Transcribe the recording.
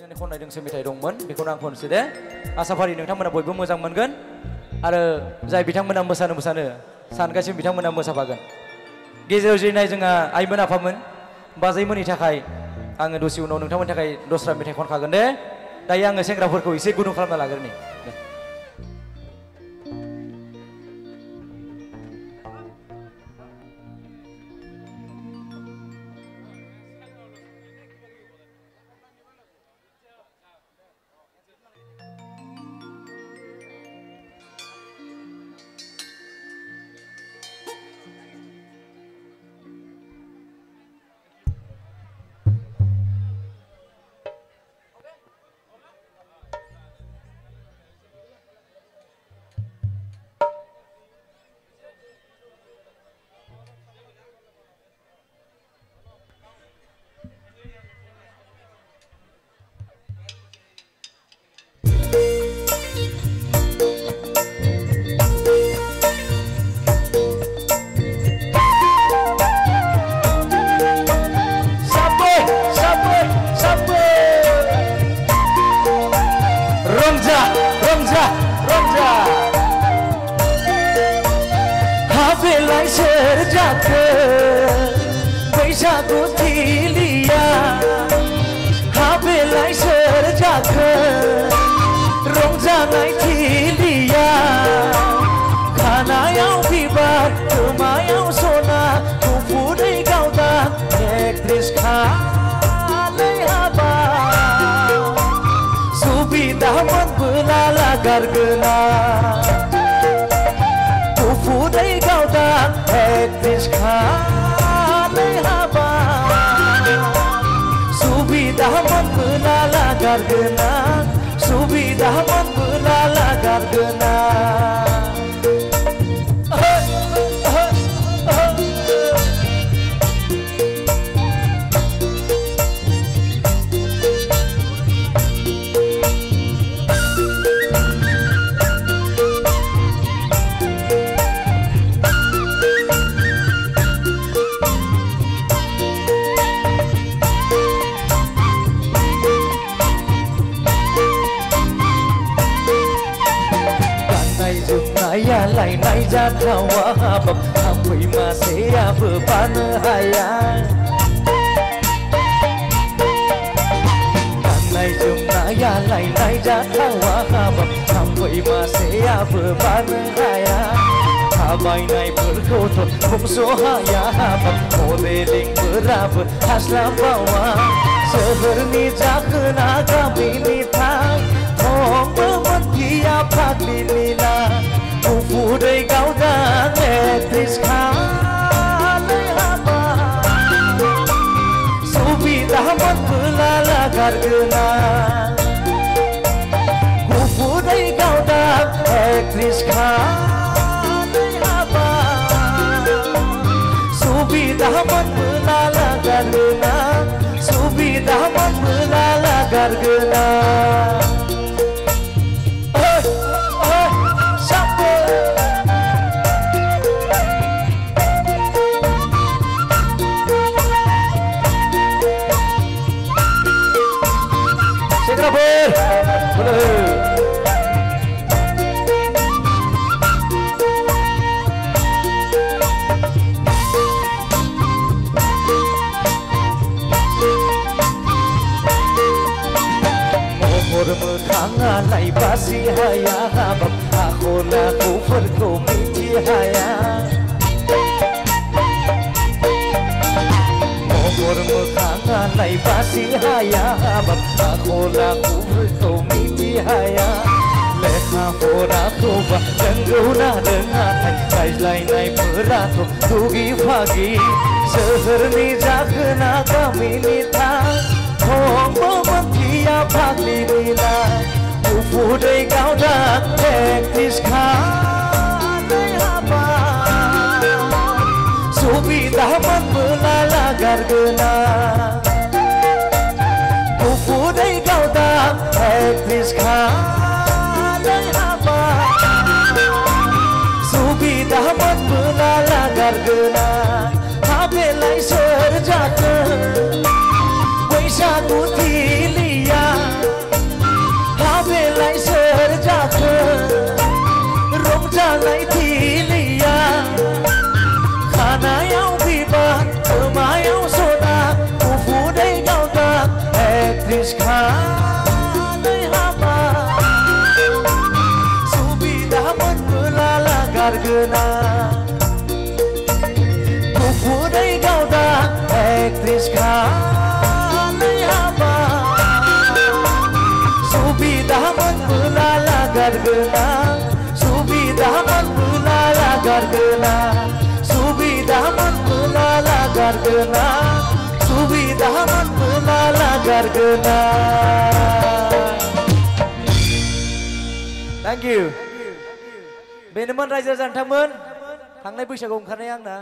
बानायनानै खननाय दोंसे मेथाइ दंमोन बेखौनो आं खनसै दे आसा फारि नोंथांमोना बयबो मोजां मोनगोन आरो जाय बिथांमोना मोसानो सानगासिनो बिथांमोना मोसाफागोन गेजेराव जिरायनाय जोंहा आइमोन आफामोन बाजैमोननि थाखाय आङो दसे उनाव नोंथांमोननि थाखाय दस्रा मेथाइ खनखागोन दे दायो आङो सेंग्राफोरखौ एसे गुदुं खालामना लाग्रोनि बैसागु थिलिया हाबेलाय सोर जाखो रंजानाय थिलिया खानायाव बिबार खोमायाव सना गुफुरै गावदा एक्ट्रेस खालाय हाबा सुबिदा मोनबोला लागारगोना गुफुरै गावदा एक्ट्रेस खालाय हाबा सुबिदा मोनबोला लागारगोना सुबिदा मोनबोला लागारगोना लायनाय जाथावा हाबाब थाम्फै मासेयाबो बानो हाया गाननाय जोमनाया लायनाय जाथावा हाबाब थाम्फै मासेयाबो बानो हाया थाबायनायफोरखौथ' बुंस' हाया हाबाब मडेलिंफोराबो हास्लाबावा सोहोरनि जाखोना गामिनि थां थंबो मोनथिया फाग्लिनि ना गुफुरै गावदा एक्ट्रेस खालाय हाबा सुबिदा मोनबोला लागारगोना गुफुरै गावदा एक्ट्रेस खालाय हाबा सुबिदा मोनबोला लागारगोना सुबिदा मोनबोला लागारगोना मोखाङालाय बासि हाया हाबाब आखल आखुफोरखौ मिथि हाया महर मोखाङालाय बासि हाया हाबाब आखल आखुफोरखौ मिथि हाया लेखा फराखौबा रोंगौना रोङाथाय रायज्लायनायफोराथ' दुगि फागि सोहोरनि जाखोना गामिनि थां थंबो मोनथिया फाग्लिनि ना गुफुरै गावदा एक्ट्रेस खालाय हाबा सुबिदा मोनबोला लागारगोना गुफुरै गावदा एक्ट्रेस खालाय हाबा सुबिदा मोनबोला लागारगोना हाबेलाय सोर जाखो बैसागु थिलिया Aktris kanai haba Subidah menbelala gargena Kupudai gauda Aktris kanai haba Subidah menbelala gargena Subidah menbelala gargena Subidah menbelala gargena Subidah menbelala gargena. Thank you. Beneman रायजो जान्थामोन थांनाय बैसागुआव ओंखारनाय आंना